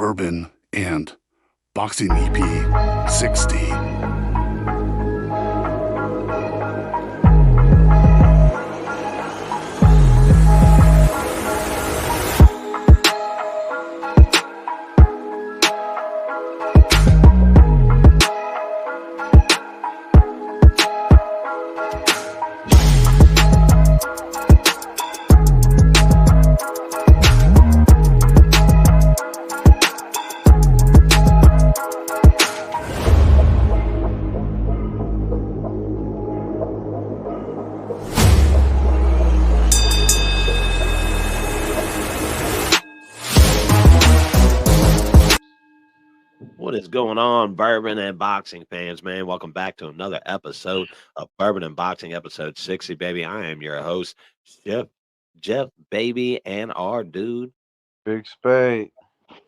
Bourbon and Boxing EP 60. What is going on, Bourbon and Boxing fans, man? Welcome back to another episode of Bourbon and Boxing, episode 60, baby. I am your host, Jeff, baby, and our dude Big Spade.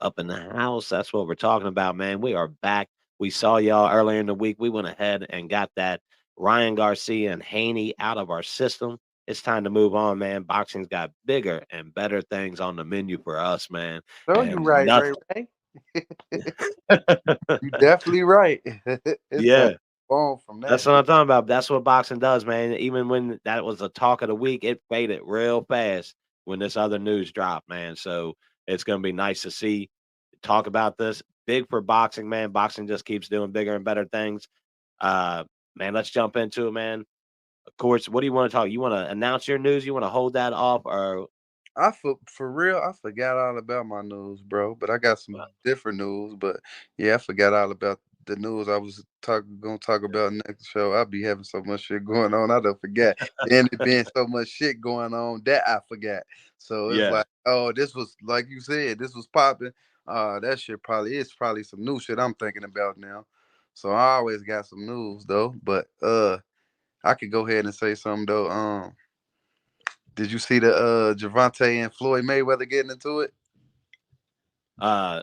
up in the house. That's what we're talking about, man. We are back. We saw y'all earlier in the week. We went ahead and got that Ryan Garcia and Haney out of our system. It's time to move on, man. Boxing's got bigger and better things on the menu for us, man. No, you And right, nothing. Ray. You definitely right. It's Yeah. on from that. That's what I'm talking about. That's what boxing does, man. Even when that was the talk of the week, it faded real fast when this other news dropped, man. So it's going to be nice to see, talk about this. Big for boxing, man. Boxing just keeps doing bigger and better things. Man, let's jump into it, man. Of course, what do you want to talk? You want to announce your news? You want to hold that off, or For real, I forgot all about my news, bro. But I got some different news. But yeah, I forgot all about the news I was gonna talk about next show. I'll be having so much shit going on, I don't forget. And it been so much shit going on that I forgot. So it's Yeah. like, oh, this was like you said, this was popping. That shit probably some new shit I'm thinking about now. So I always got some news though. But I could go ahead and say something though. Did you see the Javante and Floyd Mayweather getting into it? yeah,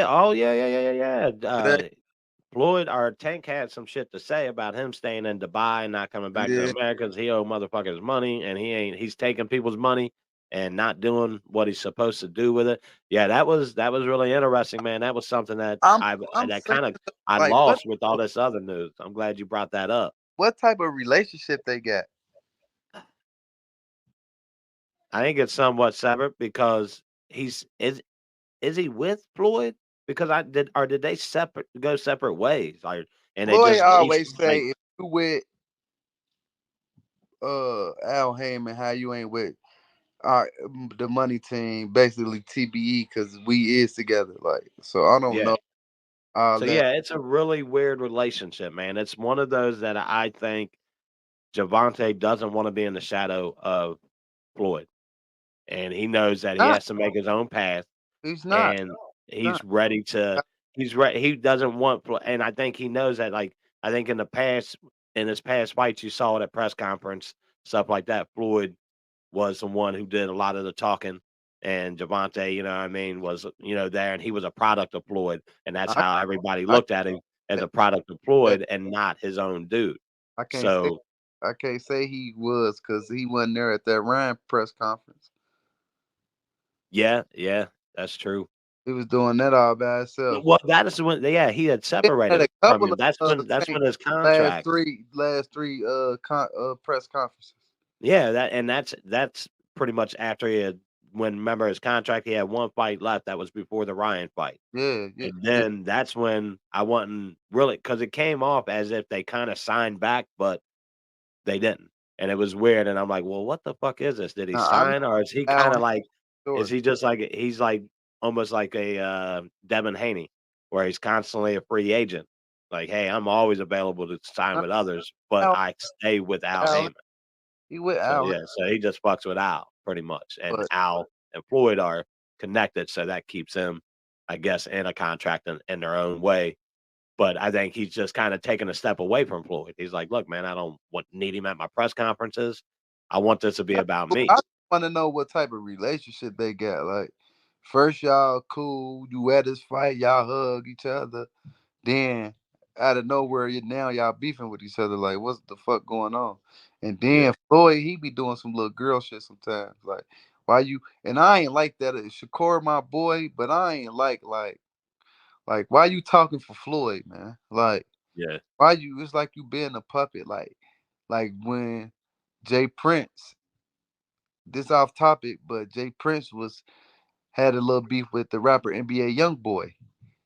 oh yeah. Today? Floyd or Tank had some shit to say about him staying in Dubai and not coming back to Yeah. America because he owe motherfuckers money and he's taking people's money and not doing what he's supposed to do with it. Yeah, that was really interesting, man. That was something that I'm that saying, kind of I like, lost with all this other news. I'm glad you brought that up. what type of relationship they got? I think it's somewhat separate because he's is he with Floyd? Because did they go separate ways? Like and they Floyd just always say like if you with Al Heyman, how you ain't with the money team, basically TBE, because we is together. Like, so I don't yeah. know all So that. yeah, it's a really weird relationship, man. It's one of those that I think Javante doesn't want to be in the shadow of Floyd, and he knows that he Not, has to make his own path, he's not. and Not. he's ready to. He's ready. He doesn't want, and I think he knows that. Like I think in his past fights, you saw it at press conference, stuff like that. Floyd was the one who did a lot of the talking. And Javante, you know what I mean, was, there, and he was a product of Floyd. And that's I, how everybody I, looked at him as a product of Floyd and not his own dude. I can't say So, I can't say he was because he wasn't there at that Ryan press conference. yeah, that's true. He was doing that all by himself. Well, that is when, yeah, he had He had separated a from couple him. That's Tank when his last contract, three press conferences. yeah, that's pretty much after he had, when remember his contract, he had one fight left. That was before the Ryan fight. Yeah, yeah, And yeah. then that's when I wasn't really, because it came off as if they kind of signed back, but they didn't. And it was weird. And I'm like, well, what the fuck is this? Did he I know sign, or is he Al kind of Haymon like, is story. he just like, he's like almost like a Devin Haney, where he's constantly a free agent? Like, hey, I'm always available to sign with others, but Al, I stay with Al Al, Heyman. he with So, Al, yeah, so he just fucks with Al pretty much. And but Al and Floyd are connected. So that keeps him, I guess, in a contract in their own way. But I think he's just kind of taking a step away from Floyd. He's like, look, man, I don't need him at my press conferences. I want this to be about me. I want to know what type of relationship they got. Like, first y'all cool, you at this fight, y'all hug each other. Then out of nowhere, now y'all beefing with each other. Like, what's the fuck going on? And Yeah. then Floyd, he be doing some little girl shit sometimes. Like, Why you and I ain't like that. Shakur, my boy, but I ain't like why you talking for Floyd, man? Like Yeah. why you? It's like you being a puppet. Like when Jay Prince. This off topic, but Jay Prince had a little beef with the rapper NBA YoungBoy.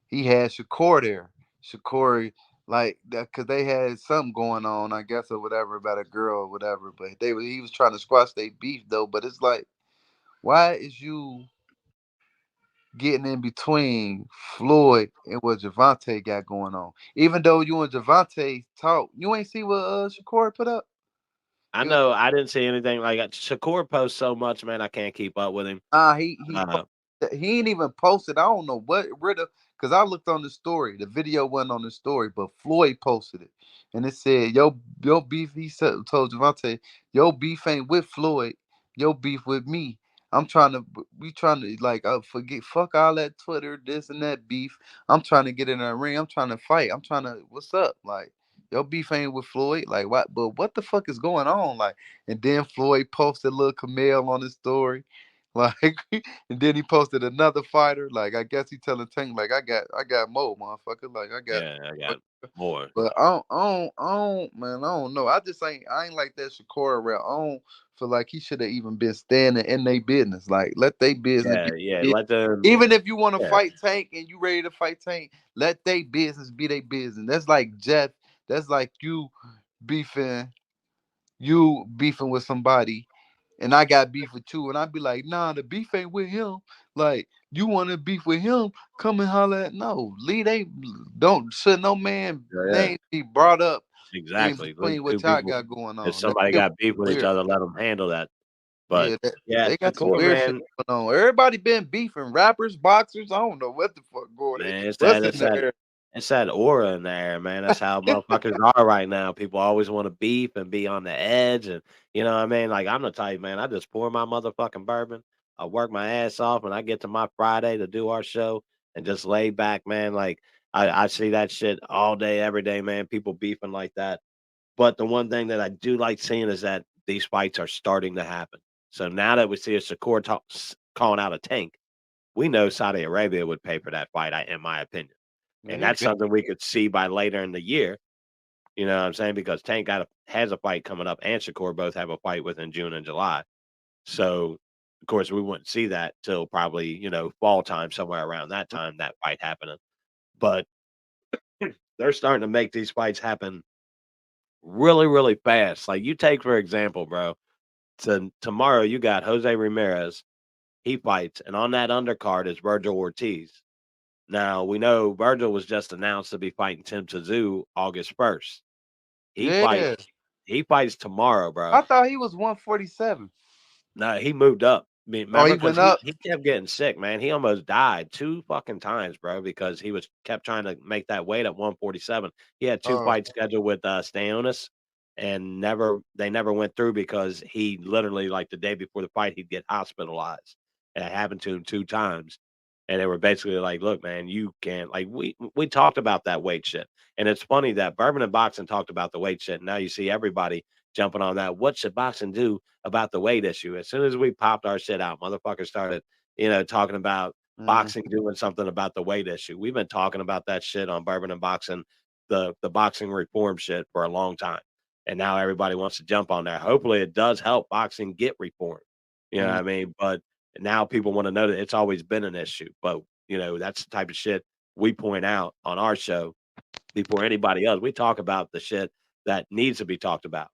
He had Shakur there. Shakur like that because they had something going on, I guess, or whatever about a girl or whatever. But he was trying to squash their beef though. But it's like, why is you getting in between Floyd and what Javante got going on? Even though you and Javante talk, you ain't see what Shakur put up. I It was, know I didn't see anything like that. Shakur posts so much, man. I can't keep up with him. he Uh, he ain't even posted. I don't know what because I looked on the story. The video wasn't on the story, but Floyd posted it, and it said, "Yo beef." He said, told Javante, "Yo beef ain't with Floyd. Yo beef with me. I'm trying to. We trying to like forget. Fuck all that Twitter, this and that beef. I'm trying to get in that ring. I'm trying to fight. I'm trying to. What's up? Like." Yo, beef ain't with Floyd. Like what? But what the fuck is going on? Like, and then Floyd posted little Camille on his story, like, and then he posted another fighter. Like, I guess he telling Tank, like, I got more, motherfucker. Like, I got, yeah, I got more. but man, I don't know. I ain't like that Shakur rap. I don't feel like he should have even been standing in their business. Like, let their business Yeah, yeah. be. Let them. Even if you want to Yeah, fight Tank and you ready to fight Tank, let their business be their business. That's like Jeff. That's like beefing, beefing with somebody and I got beef with you, and I'd be like, nah, the beef ain't with him. Like, you want to beef with him, come and holler at no. Lee, they don't should no man yeah, name be brought up in exactly. Let between what two y'all people. got going If on. That somebody shit got beef with each weird. other, let them handle that. But Yeah, yeah, they got some Shakur, weird shit man, going on. Everybody been beefing, rappers, boxers. I don't know what the fuck going on. man, What's in there? it's that aura in there, man. That's how motherfuckers are right now. People always want to beef and be on the edge, and you know what I mean. Like I'm the type, man. I just pour my motherfucking bourbon. I work my ass off, and I get to my Friday to do our show and just lay back, man. Like I see that shit all day, every day, man. People beefing like that. But the one thing that I do like seeing is that these fights are starting to happen. So now that we see a Shakur calling out a Tank, we know Saudi Arabia would pay for that fight, in my opinion. And Man, that's something we could see by later in the year. You know what I'm saying? Because Tank has a fight coming up, and Shakur both have a fight within June and July. So, of course, we wouldn't see that till probably fall time, somewhere around that time, that fight happening. But they're starting to make these fights happen really, really fast. Like you take for example, bro. Tomorrow you got Jose Ramirez. He fights, and on that undercard is Virgil Ortiz. Now we know Virgil was just announced to be fighting Tim Tszyu August 1st. He fights yeah. he fights tomorrow, bro. I thought he was 147. No, he moved up. I mean, Oh, remember he because went he up. he kept getting sick, man. He almost died 2 fucking times, bro, because he was kept trying to make that weight at 147. He had 2 Oh, fights scheduled with Stayonis and they never went through because he literally like the day before the fight he'd get hospitalized. And it happened to him 2 times. And they were basically like, "Look, man, you can't like we talked about that weight shit." And it's funny that Bourbon and Boxing talked about the weight shit. And now you see everybody jumping on that. What should boxing do about the weight issue? As soon as we popped our shit out, motherfuckers started, talking about mm, boxing doing something about the weight issue. We've been talking about that shit on Bourbon and Boxing, the boxing reform shit for a long time. And now everybody wants to jump on that. Hopefully it does help boxing get reformed. You know what mm, I mean? But now people want to know that it's always been an issue. But that's the type of shit we point out on our show before anybody else. We talk about the shit that needs to be talked about.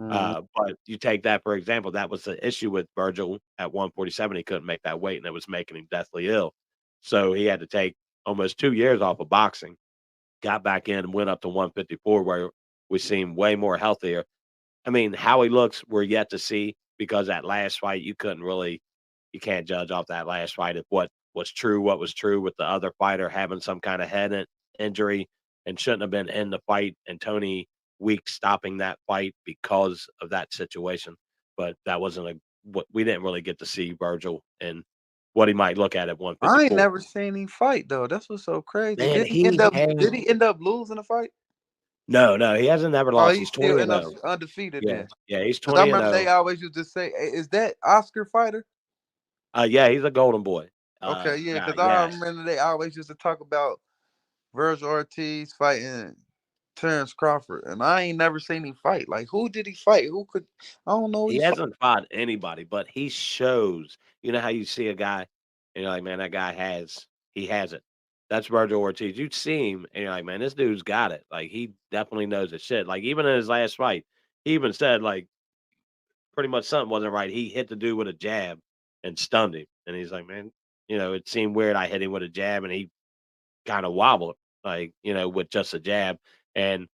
mm. But you take that, for example, that was the issue with Virgil at 147. He couldn't make that weight, and it was making him deathly ill. So he had to take almost 2 years off of boxing, got back in and went up to 154, where we seem way more healthier. I mean, how he looks, we're yet to see because that last fight, you can't judge off that last fight if what was true with the other fighter having some kind of injury and shouldn't have been in the fight, and Tony Weeks stopping that fight because of that situation. But that wasn't what we didn't really get to see Virgil and what he might look at I ain't 154. never seen him fight though. That's what's so crazy. Man, Did he end he up? has Did he end up losing the fight? no, he hasn't never Oh, lost. he He's still 20 and end up 0. undefeated Yeah, then. yeah, he's Because I 20 and remember they 0. always used to say, "Hey, is that Oscar fighter?" Yeah, he's a golden boy. Okay, yeah, Yeah, because I yeah. remember they always used to talk about Virgil Ortiz fighting Terrence Crawford, and I ain't never seen him fight. Like, who did he fight? Who could? I don't know. Who He he fight. hasn't fought anybody, but he shows. You know how you see a guy, and you're like, man, that guy he has it. That's Virgil Ortiz. You'd see him, and you're like, man, this dude's got it. Like he definitely knows his shit. Like even in his last fight, he even said like pretty much something wasn't right. He hit the dude with a jab and stunned him, and he's like, man, it seemed weird. I hit him with a jab, and he kind of wobbled, like with just a jab, and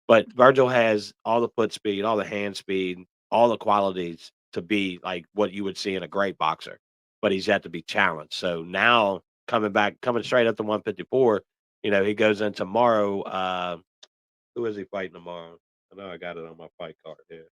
but Virgil has all the foot speed, all the hand speed, all the qualities to be like what you would see in a great boxer, but he's yet to be challenged. So now coming straight up to 154, he goes in tomorrow. Who is he fighting tomorrow? I know I got it on my fight card here.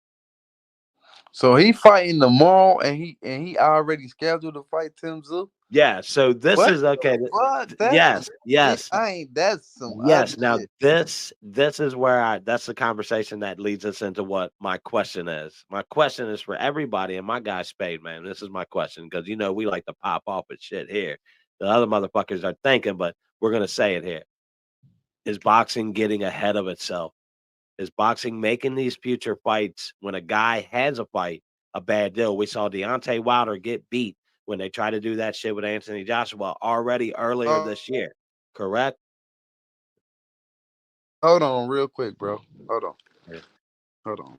So he fighting tomorrow, and he already scheduled to fight Tim Tszyu. Yeah, so this What is okay. the fuck? That's some Yes, shit. yes. That's some other Yes. Now shit. this is where that's the conversation that leads us into what my question is. My question is for everybody, and my guy Spade, man. This is my question because we like to pop off at shit here. The other motherfuckers are thinking, but we're gonna say it here. Is boxing getting ahead of itself? Is boxing making these future fights when a guy has a fight a bad deal? We saw Deontay Wilder get beat when they tried to do that shit with Anthony Joshua already earlier Oh, this year. Correct? hold on, real quick, bro. Hold on. Yeah. Hold on.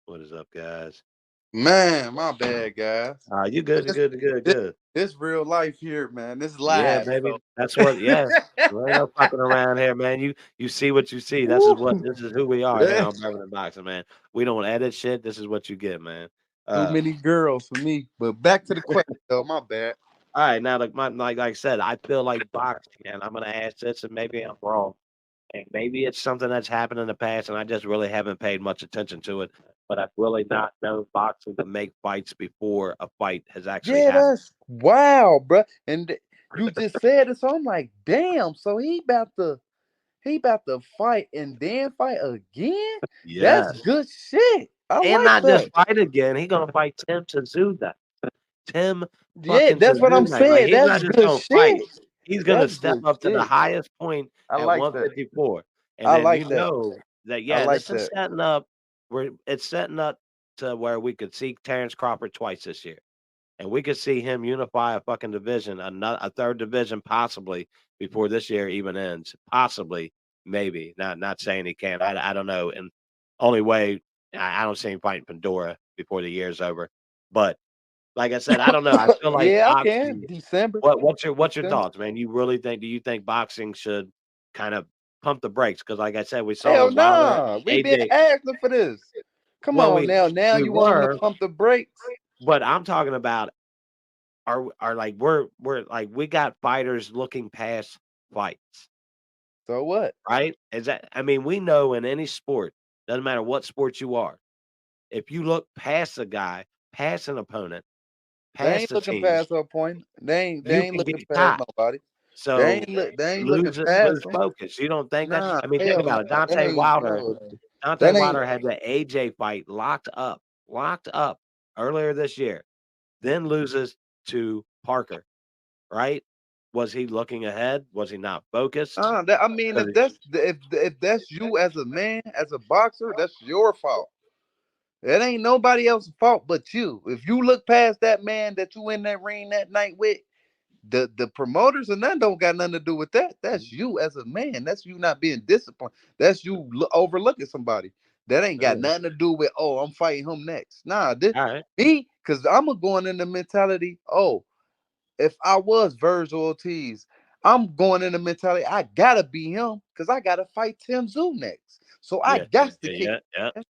What is up, guys? Man, my bad, guys. You good, you This, good, you good, this, good. this real life here, man. This Yeah, live. baby. So. That's what yeah. There ain't no fucking around here, man. You see what you see. Woo. This is who we are here Yeah. on Bourbon and Boxing, man. We don't edit shit. This is what you get, man. Too many girls for me. But back to the question, though. My bad. All right, now like I said, I feel like boxing, and I'm gonna ask this, and maybe I'm wrong. And maybe it's something that's happened in the past, and I just really haven't paid much attention to it. But I've really not known boxing to make fights before a fight has actually Yeah, happened. that's wow, bro. And you just said it, so I'm like, damn. So he about to fight and then fight again. That's Yes. good shit. I And like not just that. fight again. He gonna fight Tim Tszyu. Tim Yeah, fucking that's what I'm Tszyu. Like saying. he's not That's just good gonna fight. shit. He's gonna That's step good up to the shit. highest point I at like that. 154. And I then like that. that I like this is that. setting up where it's setting up to where we could see Terrence Crawford twice this year. And we could see him unify a fucking division, a third division possibly before this year even ends. Possibly, maybe. Not saying he can't. I don't know. And only way I don't see him fighting Pandora before the year's over. But like I said, I don't know. I feel like Yeah, I can. boxing. December. What's your December. thoughts, man? You really think? Do you think boxing should kind of pump the brakes? Because like I said, we saw the Hell Wilder nah. We been AJ. asking for this. Come Well, on now. Now we you want them to were, pump the brakes? but I'm talking about are like we're like we got fighters looking past fights, So what? right? Is that I mean, we know in any sport, doesn't matter what sport you are, if you look past a guy, past an opponent, They past ain't a looking team, past her point. They you ain't can looking get past caught. nobody. So They ain't looking lose past them. focus. You don't think that? Nah, I mean, think hell about it. nah. That ain't no. Deontay That ain't Wilder had the AJ fight locked up earlier this year, then loses to Parker, right? Was he looking ahead? Was he not focused? I mean, Uh, if that's you as a man, as a boxer, that's your fault. It ain't nobody else's fault but you. If you look past that man that you in that ring that night with, the promoters and that don't got nothing to do with that. That's you as a man. That's you not being disciplined. That's you overlooking somebody. That ain't got uh, nothing to do with, oh, I'm fighting him next. Nah, this all right. me, because I'm going in the mentality, oh, if I was Virgil Ortiz, I'm going in the mentality, I gotta be him because I gotta fight Tim Tszyu next. So I Yeah. got to Yeah. kick. Yeah. Yeah.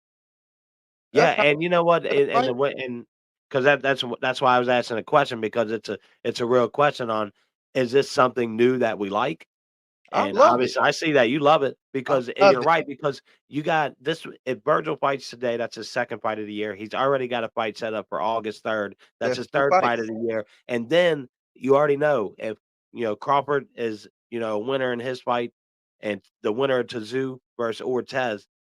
Yeah. That's how And you know what? I And fight. the way and because that's why I was asking a question because it's a real question on is this something new that we like? I And love it. obviously, I see that you love it because and Love you're it. right, because you got this if Virgil fights today, that's his second fight of the year. He's already got a fight set up for August 3rd. That's That's his 2 third fight of fights. the year. And then you already know if Crawford is, a winner in his fight, and the winner of Tszyu versus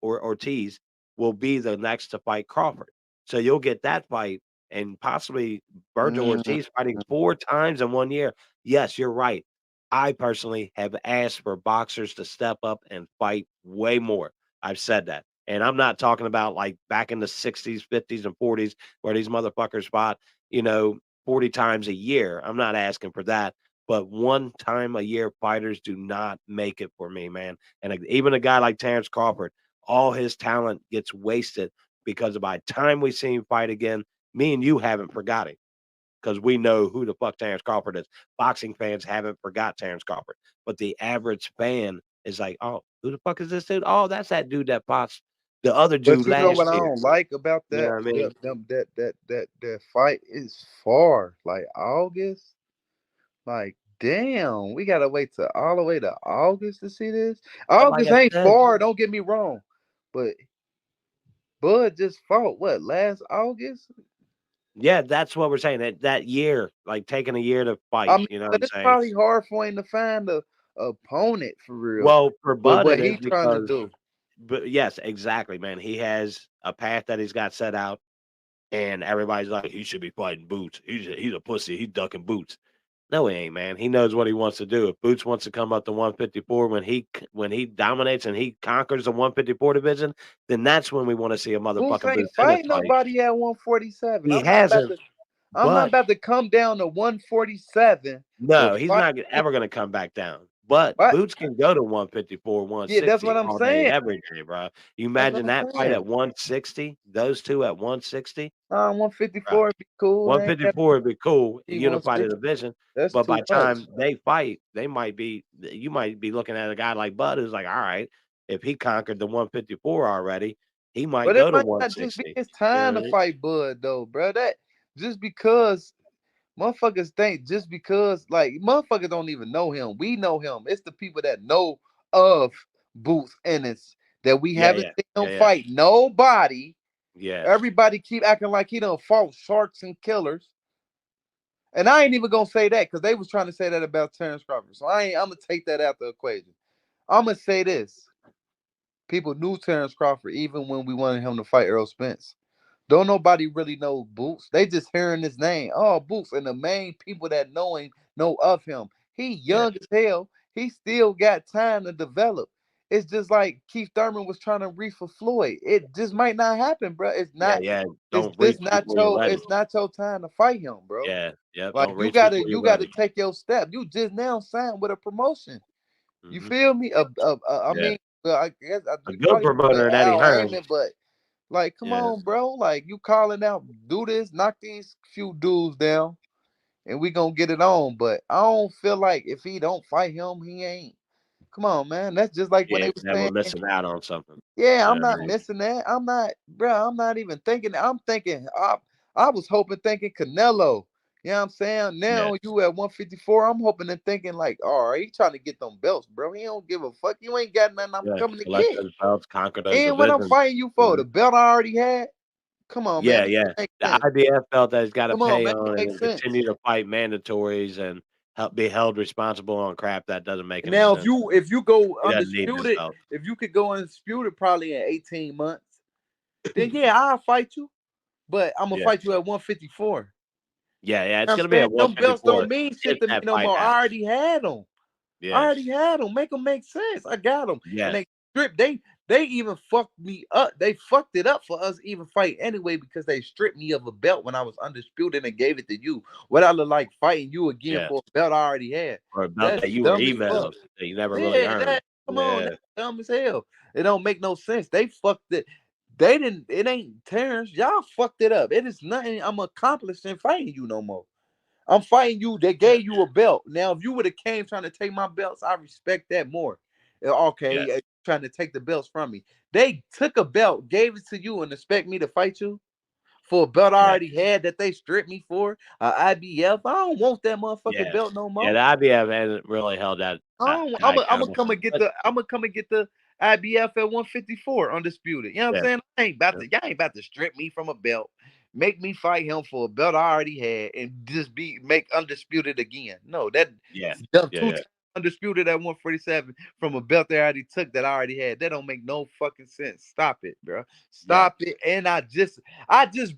Ortiz will be the next to fight Crawford. So you'll get that fight and possibly Virgil Mm, Ortiz fighting 4 times in 1 year. Yes, you're right. I personally have asked for boxers to step up and fight way more. I've said that. And I'm not talking about like back in the 60s, 50s, and 40s where these motherfuckers fought, 40 times a year. I'm not asking for that. But 1 time a year fighters do not make it for me, man. And even a guy like Terrence Crawford, all his talent gets wasted because by the time we see him fight again, me and you haven't forgotten because we know who the fuck Terrence Crawford is. Boxing fans haven't forgot Terrence Crawford, but the average fan is like, "Oh, who the fuck is this dude? Oh, that's that dude that fought the other but dude you know last what I year." don't like about You know that? what I mean? That fight is far. Like August. Like, damn, we gotta wait till all the way to August to see this. But like August I ain't said, far, don't get me wrong. But Bud just fought what last August? yeah, that's what we're saying. That year, like taking a year to I fight. mean, You know what but I'm it's saying? probably hard for him to find a opponent for real Well, for with Bud, what it is he trying to because, do. but yes, exactly, man. He has a path that he's got set out, and everybody's like, he should be fighting Boots. He's a pussy. He's ducking Boots. No, he ain't, man. He knows what he wants to do. If Boots wants to come up to 154 when he dominates and he conquers the 154 division, then that's when we want to see a Boots motherfucking ain't Boots Ennis fight fight. nobody at 147. He hasn't, I'm not but about to come down to 147 to no, he's fight. not ever going to come back down. But What? Boots can go to 154, Yeah, that's what 160 I'm all day, saying. every day, bro. You That's what imagine I'm that fight saying. at 160, those two at 160, bro. 154 would be cool. They ain't got 154 would be cool, to be unify the 160. division, That's but too by the much. time they fight, you might be looking at a guy like Bud who's like, all right, if he conquered the 154 already, he might But it go to might not just be 160. his You know time what to I mean? fight Bud though, bro. That just because motherfuckers think just because like motherfuckers don't even know him. We know him. It's the people that know of Boots Ennis that we Yeah, haven't yeah, seen him yeah, yeah. fight nobody. Yes. Everybody keep acting like he done fought sharks and killers. And I ain't even gonna say that because they was trying to say that about Terrence Crawford. So I'm gonna take that out the equation. I'm gonna say this. People knew Terrence Crawford even when we wanted him to fight Earl Spence. Don't nobody really know Boots. They just hearing his name. Oh, Boots. And the main people that know him know of him. He Yeah. young as hell. He still got time to develop. It's just like Keith Thurman was trying to reach for Floyd. It just might not happen, bro. It's Yeah, not. yeah. It's Don't reach just not before you're your. ready. It's not your time to fight him, bro. Yeah, yeah. Like Don't reach before you're you gotta ready. take your step. You just now signed with a promotion. You Hmm. feel me? I Yeah. mean, well, I guess A you good probably promoter in Eddie Al Hearn. Heyman, but like, come Yeah. on, bro. Like, you calling out, do this, knock these few dudes down, and we gonna get it on. But I don't feel like if he don't fight him, he ain't. Come on, man. That's just like when Yeah, they were then we're saying, missing out on something. yeah, You I'm know what I not mean? missing that. I'm not, bro. I'm not even thinking. I'm thinking. I was hoping, thinking Canelo. You know what I'm saying? Yeah. Now you at 154. I'm hoping and thinking like, all right, he trying to get them belts, bro. He don't give a fuck. You ain't got nothing. I'm Yeah. coming to Collect get. those belts, conquer those And what I'm divisions. fighting you You for? know? The belt I already had. Come on, man. Yeah, Make yeah. it make The sense. IBF felt that he's got to Come on, pay make it on and make then sense. continue to fight mandatories and help be held responsible on crap that doesn't make any Now, sense. if you go He doesn't need this undisputed, belt. if you could go undisputed probably in 18 months, then yeah, I'll fight you. But I'm gonna Yeah. fight you at 154. Yeah, yeah. It's I'm gonna be saying at them belts 154 don't mean shit if to me that no fight more. I happens. already had them. I Yes. already had them. Make them make sense. I got them, and Yes. they stripped. They even fucked me up. They fucked it up for us even fight anyway because they stripped me of a belt when I was undisputed and gave it to you. What I look like fighting you again Yes. for a belt I already had. Or a belt That's that you were dumb as fuck. emailed that you never really Yeah, earned. come on, Yeah. that's dumb as hell. It don't make no sense. They fucked it. They didn't. It ain't Terrence. Y'all fucked it up. It is nothing I'm accomplishing fighting you no more. I'm fighting you. They Yeah. gave you a belt. Now, if you would have came trying to take my belts, I respect that more. Yes. Okay, trying to take the belts from me. They took a belt, gave it to you, and expect me to fight you. for a belt I Yeah. already had that they stripped me for. IBF. I don't want that motherfucking Yeah. belt no more. Yeah, the IBF hasn't really held that I'm guy gonna accountable. come and get But the IBF at 154 undisputed. You know what I'm yeah, saying? Y'all ain't about to strip me from a belt, make me fight him for a belt I already had, and just make undisputed again. No, that yeah, two yeah. times undisputed at 147 from a belt they already took that I already had. That don't make no fucking sense. Stop it, bro. Stop it. And I just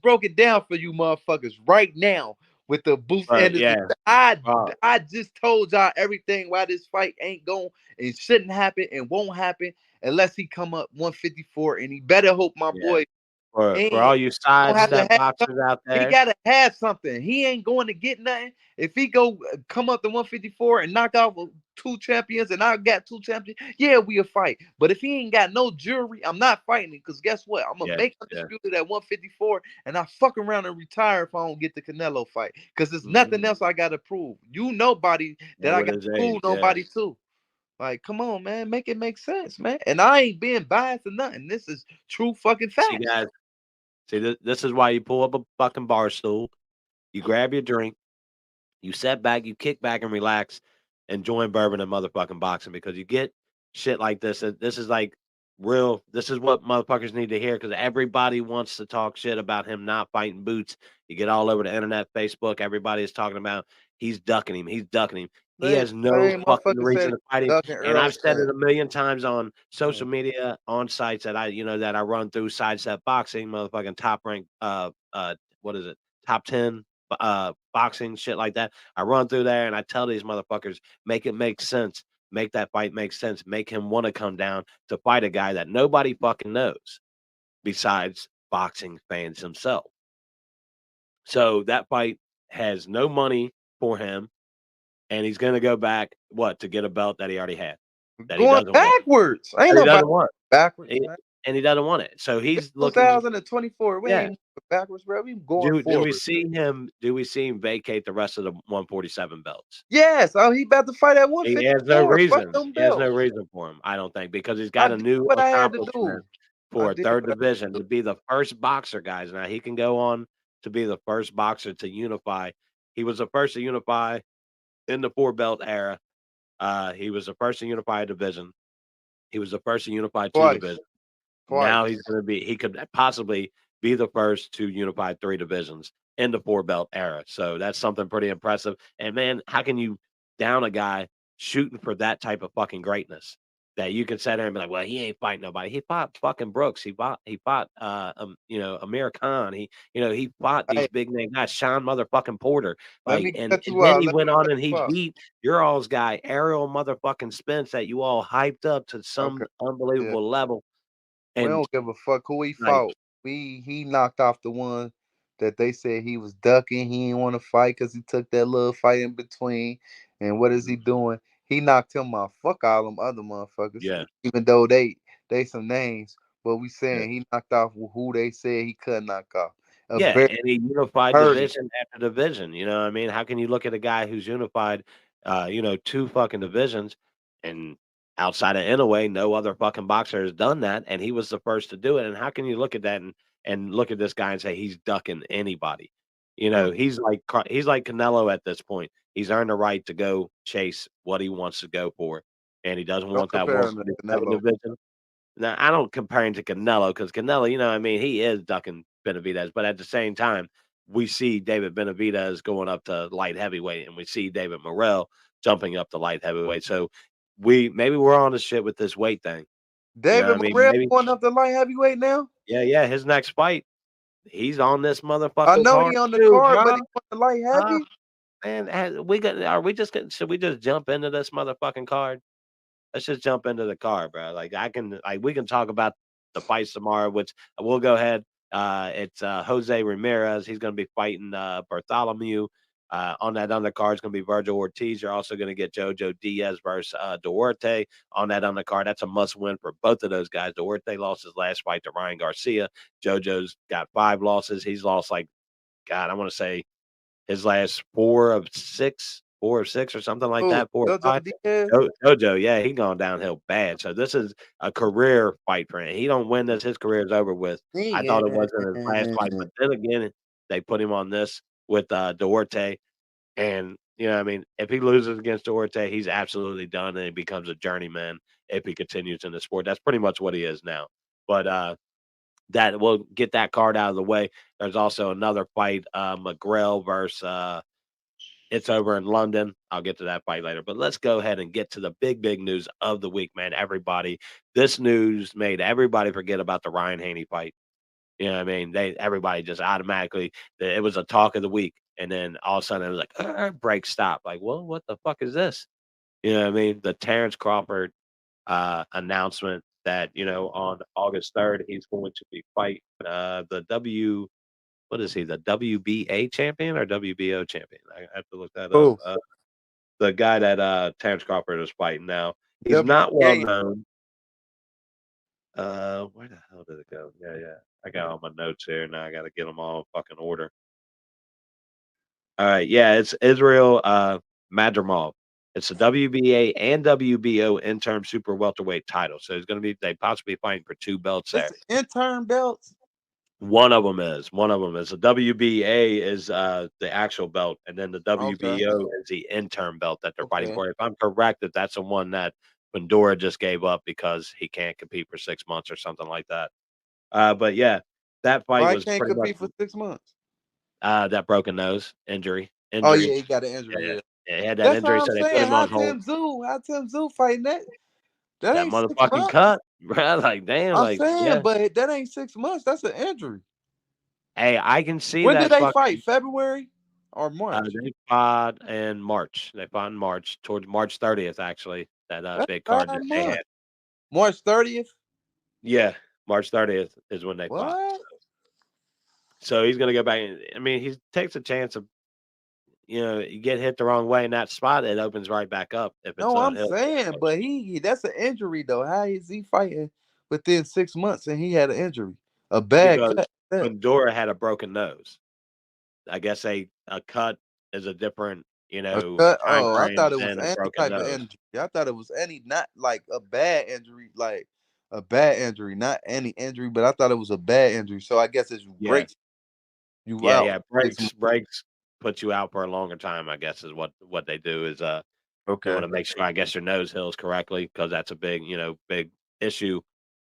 broke it down for you motherfuckers right now with the boost But energy. yeah, I just told y'all everything why this fight ain't going and shouldn't happen and won't happen unless he come up 154, and he better hope my yeah. boy For ain't all you don't have to sidestep have boxers out he there, gotta have something. He ain't going to get nothing. If he go come up to 154 and knock out 2 champions and I got 2 champions, yeah, we'll fight. But if he ain't got no jury, I'm not fighting him, because guess what? I'm gonna yeah, make yeah. undisputed at 154, and I fuck around and retire if I don't get the Canelo fight. Because there's Mhm. nothing else I gotta prove. You nobody Yeah, that I with got his to prove age, yeah. nobody to. Like, come on, man, make it make sense, man. And I ain't being biased or nothing. This is true fucking See, facts. guys, this is why you pull up a fucking bar stool, you grab your drink, you sit back, you kick back and relax, and join Bourbon and motherfucking Boxing, because you get shit like this. This is like real. This is what motherfuckers need to hear, because everybody wants to talk shit about him not fighting Boots. You get all over the internet, Facebook. Everybody is talking about he's ducking him. He's ducking him. He has no Same fucking motherfucker said reason he to fight him. ducking And Earl I've said it Spence. a million times on social Yeah. media, on sites that I run through, Sidestep Boxing, motherfucking top rank, what is it, top 10 boxing, shit like that. I run through there and I tell these motherfuckers, make it make sense. Make that fight make sense. Make him want to come down to fight a guy that nobody fucking knows besides boxing fans himself. So that fight has no money for him, and he's going to go back to get a belt that he already had, that he Going doesn't want, backwards. Ain't that he nobody doesn't want, backwards, He- man. and he doesn't want it. So It's he's looking. 2024. We Yeah. ain't backwards, bro. We going Do we forward. see him? Do we see him vacate the rest of the 147 belts? Yes. Oh, he about to fight at He has no 154. Fuck reason. them He has no belts. reason for him, I don't think, because he's I got a did new what I had to do. accomplishment I for a did third what I had division to to do. be the first boxer, guys. Now he can go on to be the first boxer to unify. He was the first to unify in the 4-belt era. He was the first to unify a division. He was the first to unify 2 Twice. divisions. Now Twice. he could possibly be the first to unify 3 divisions in the 4-belt era. So that's something pretty impressive. And man, how can you down a guy shooting for that type of fucking greatness, that you can sit there and be like, well, he ain't fighting nobody. He fought fucking Brooks. He fought Amir Khan. He fought these Hey, big name guys, Sean motherfucking Porter. let Like, me and cut you then out. he Let me went on cut and he you out. beat your all's guy, Ariel motherfucking Spence, that you all hyped up to some Okay. Yeah. unbelievable level. We And don't give a fuck who he like, fought. He knocked off the one that they said he was ducking. He didn't want to fight because he took that little fight in between. And what is he doing? He knocked him off. Fuck all them other motherfuckers. yeah. Even though they some names, but we Yeah. saying he knocked off who they said he could knock off. A Yeah, very and he unified hurting. division after division, you know what I mean? How can you look at a guy who's unified, 2 fucking divisions, and outside of Inoue, no other fucking boxer has done that, and he was the first to do it, and how can you look at that and look at this guy and say he's ducking anybody? He's like Canelo at this point. He's earned the right to go chase what he wants to go for, and he doesn't Don't want that compare him to 147 Canelo. division. Now, I don't compare him to Canelo, because Canelo, I mean, he is ducking Benavidez, but at the same time, we see David Benavidez going up to light heavyweight, and we see David Morrell jumping up to light heavyweight. So maybe we're on the shit with this weight thing. You know David what I mean? Morrell Maybe, going up to light heavyweight now. yeah. His next fight, he's on this I motherfucking know card he on the too, card, but bro. he went to light Huh? heavy. Man, should we just jump into this motherfucking card? Let's just jump into the car, bro. We can talk about the fights tomorrow, which we'll go ahead. It's Jose Ramirez. He's going to be fighting Bartholomew. On that undercard is going to be Virgil Ortiz. You're also going to get Jojo Diaz versus Duarte on that undercard. That's a must win for both of those guys. Duarte lost his last fight to Ryan Garcia. Jojo's got 5 losses. He's lost, like, God, I want to say his last 4 of 6 4 or 6 or something like Oh, that, 4 or Jojo 5. Diaz. JoJo, yeah, he gone downhill bad. So this is a career fight for him. He don't win this, his career is over with. I thought it wasn't his last fight, but then again, they put him on this with Duarte. And, you know, I mean, if he loses against Duarte, he's absolutely done and he becomes a journeyman if he continues in the sport. That's pretty much what he is now. But that we'll get that card out of the way. There's also another fight, McGrail versus it's over in London. I'll get to that fight later. But let's go ahead and get to the big news of the week, man. Everybody, this news made everybody forget about the Ryan Haney fight. You know what I mean? Everybody just automatically it was a talk of the week. And then all of a sudden it was like break stop. Like, well, what the fuck is this? You know what I mean? The Terrence Crawford announcement that, you know, on August 3rd, he's going to be fighting what is he, the WBA champion or WBO champion? I have to look that up. Oh, The guy that Terrence Crawford is fighting now. He's not well known. Where the hell did it go? Yeah. I got all my notes here. Now I got to get them all in fucking order. All right. Yeah, it's Israel Madrimov. It's the WBA and WBO interim super welterweight title. So it's going to be, they possibly fighting for 2 belts there. It's interim belts. One of them is. The WBA is the actual belt, and then the WBO is the interim belt that they're fighting for. If I'm correct, that's the one that Pandora just gave up because he can't compete for 6 months or something like that. But yeah, that fight was can't pretty compete much for 6 months. That broken nose injury. Oh yeah, he got an injury. Yeah, he had that injury, so they put him on hold. How Tim Zoo fighting that? That ain't motherfucking cut, bro. Like, damn. I'm saying, but that ain't 6 months. That's an injury. Hey, I can see when that. When did they fight? February or March? They fought in March. They fought in March, towards March 30th, actually. That big card that they had. March 30th? Yeah, March 30th is when they fought. So he's going to go back. I mean, he takes a chance of, you know, you get hit the wrong way in that spot, it opens right back up. If it's I'm saying, but that's an injury, though. How is he fighting within 6 months and he had an injury? A bad cut. Pandora had a broken nose. I guess a cut is a different, you know, I thought it was any type of injury. I thought it was not like a bad injury, like a bad injury, not any injury, but I thought it was a bad injury. So I guess it's breaks you out. Yeah, breaks put you out for a longer time, I guess, is what they do is they want to make sure, I guess, your nose heals correctly, because that's a big issue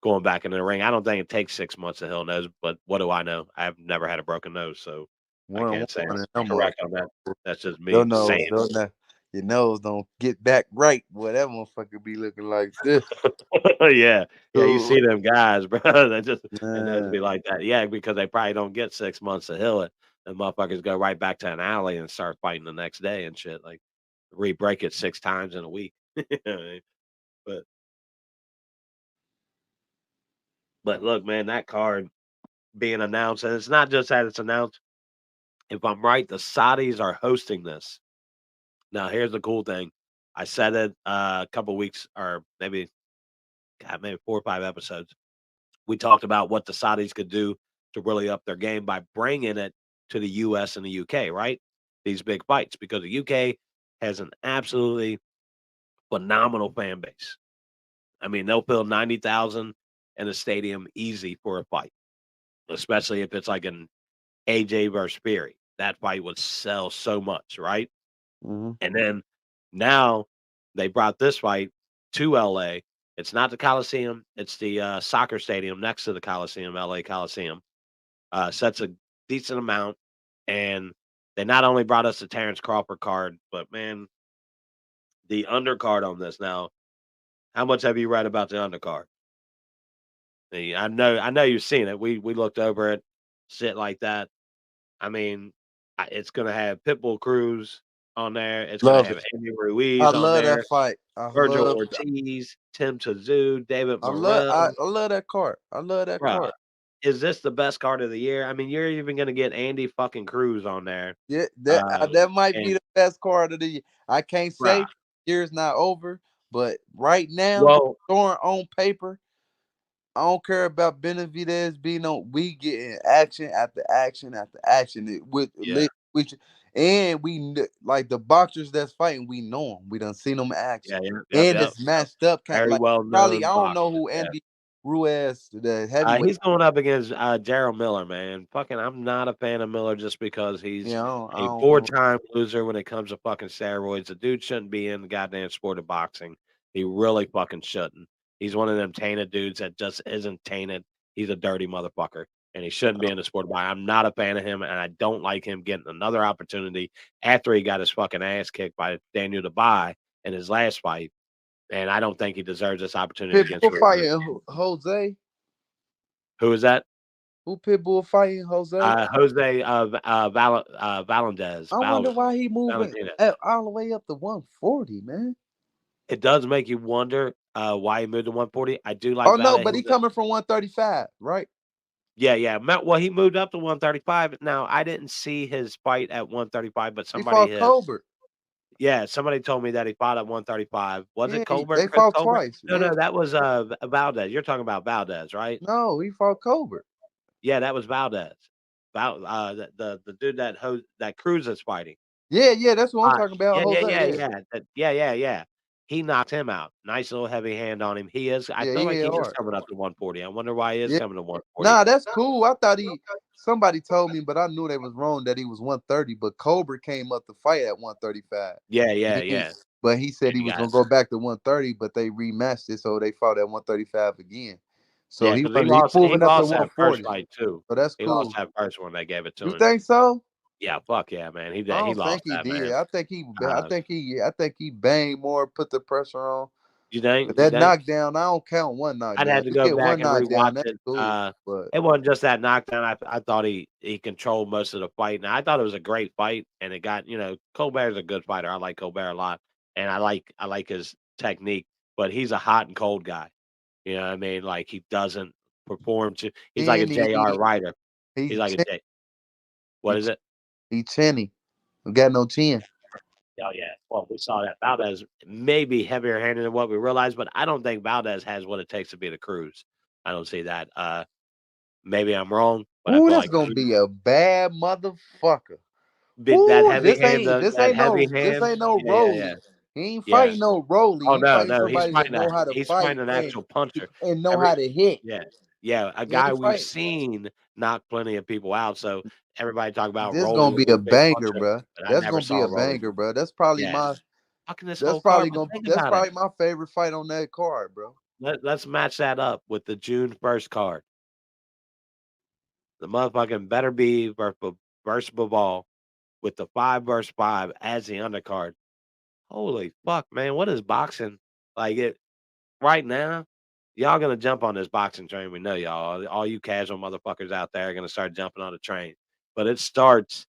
going back in the ring. I don't think it takes 6 months to heal a nose, but what do I know? I've never had a broken nose, so I can't say I'm correct on that. That's just me saying. Your nose don't get back right. Boy, that motherfucker be looking like this. Yeah, you see them guys, bro. That just be like that. Yeah, because they probably don't get 6 months to heal it. And motherfuckers go right back to an alley and start fighting the next day and shit. Like, re-break it 6 times in a week. But look, man, that card being announced, and it's not just that it's announced. If I'm right, the Saudis are hosting this. Now, here's the cool thing. I said it a couple weeks, or maybe 4 or 5 episodes. We talked about what the Saudis could do to really up their game by bringing it to the U.S. and the U.K., right? These big fights, because the U.K. has an absolutely phenomenal fan base. I mean, they'll fill 90,000 in a stadium easy for a fight, especially if it's like an AJ versus Fury. That fight would sell so much, right? Mm-hmm. And then now they brought this fight to LA. It's not the Coliseum. It's the soccer stadium next to the Coliseum, LA Coliseum. Sets a decent amount. And they not only brought us the Terrence Crawford card, but, man, the undercard on this now. How much have you read about the undercard? I know you've seen it. We looked over it, shit like that. I mean, it's going to have Pitbull Cruz on there. It's going to have Andy Ruiz on there. I love that fight. Virgil Ortiz, Tim Tszyu, David Morrell. I love that card. Card. Is this the best card of the year? I mean, you're even going to get Andy fucking Cruz on there. Yeah, that might be the best card of the year. I can't say year's not over, but right now, throwing on paper, I don't care about Benavidez being on. We getting action after action after action with like the boxers that's fighting, we know them. We done seen them action, Yep. and it's matched up. Very Like well probably known I don't boxer. know who Andy Ruiz, the heavyweight. He's going up against Jarrell Miller, man. Fucking, I'm not a fan of Miller just because he's I a don't know. 4-time loser when it comes to fucking steroids. The dude shouldn't be in the goddamn sport of boxing. He really fucking shouldn't. He's one of them tainted dudes that just isn't tainted. He's a dirty motherfucker, and he shouldn't be in the sport of boxing. I'm not a fan of him, and I don't like him getting another opportunity after he got his fucking ass kicked by Daniel Dubai in his last fight. And I don't think he deserves this opportunity against Pitbull fighting Jose. Who is that? Who Pitbull fighting Jose? Jose Valandez. I wonder why he moving Valentinez. all the way up to 140, man. It does make you wonder why he moved to 140. I do like. Oh no, but he coming from 135, right? Yeah. Well, he moved up to 135. Now I didn't see his fight at 135, but somebody he fought Colbert. Yeah, somebody told me that he fought at 135. Was it Colbert? They fought Colbert? twice. No, that was Valdez. You're talking about Valdez, right? No, he fought Colbert. Yeah, that was Valdez. The dude that Cruz is fighting. Yeah, that's what I'm talking about. Yeah. He knocked him out. Nice little heavy hand on him. I feel like he is coming up to 140. I wonder why he is coming to 140. Nah, that's cool. I thought somebody told me, but I knew they was wrong that he was 130. But Cobra came up to fight at 135. Yeah. But he said he was gonna go back to 130, but they rematched it, so they fought at 135 again. So he lost moving up to 140. First fight too. So that's cool. He lost that first one. They gave it to him. You think so? Yeah, fuck yeah, man. He I lost think that, he did. man. I think he banged more, put the pressure on. You think? But that knockdown, I don't count one knockdown. I'd have to go back and rewatch it. Cool, but it wasn't just that knockdown. I thought he controlled most of the fight. Now I thought it was a great fight, and it got Colbert's a good fighter. I like Colbert a lot, and I like his technique. But he's a hot and cold guy. You know what I mean? Like he doesn't perform to. He's like a J.R. Ryder. He's like a J. What is it? He chinny. We got no chin. Oh yeah. Well, we saw that Valdez may be heavier handed than what we realized, but I don't think Valdez has what it takes to be the Cruz. I don't see that. Maybe I'm wrong, but Ooh, that's gonna be a bad motherfucker. That heavy hand. This ain't no Rolly. Yeah. He ain't fighting no Rolly. Oh no, he's fighting an actual puncher and know how to hit. Yeah, a guy we've seen knock plenty of people out. So everybody talk about this Rolly gonna be a banger, puncher, bro. That's gonna be a banger, bro. That's probably my. That's probably my favorite fight on that card, bro. Let's match that up with the June 1st card. The motherfucking better be versus Bivol with the 5 versus 5 as the undercard. Holy fuck, man! What is boxing like? It right now. Y'all gonna jump on this boxing train. We know y'all. All you casual motherfuckers out there are gonna start jumping on the train. But it starts.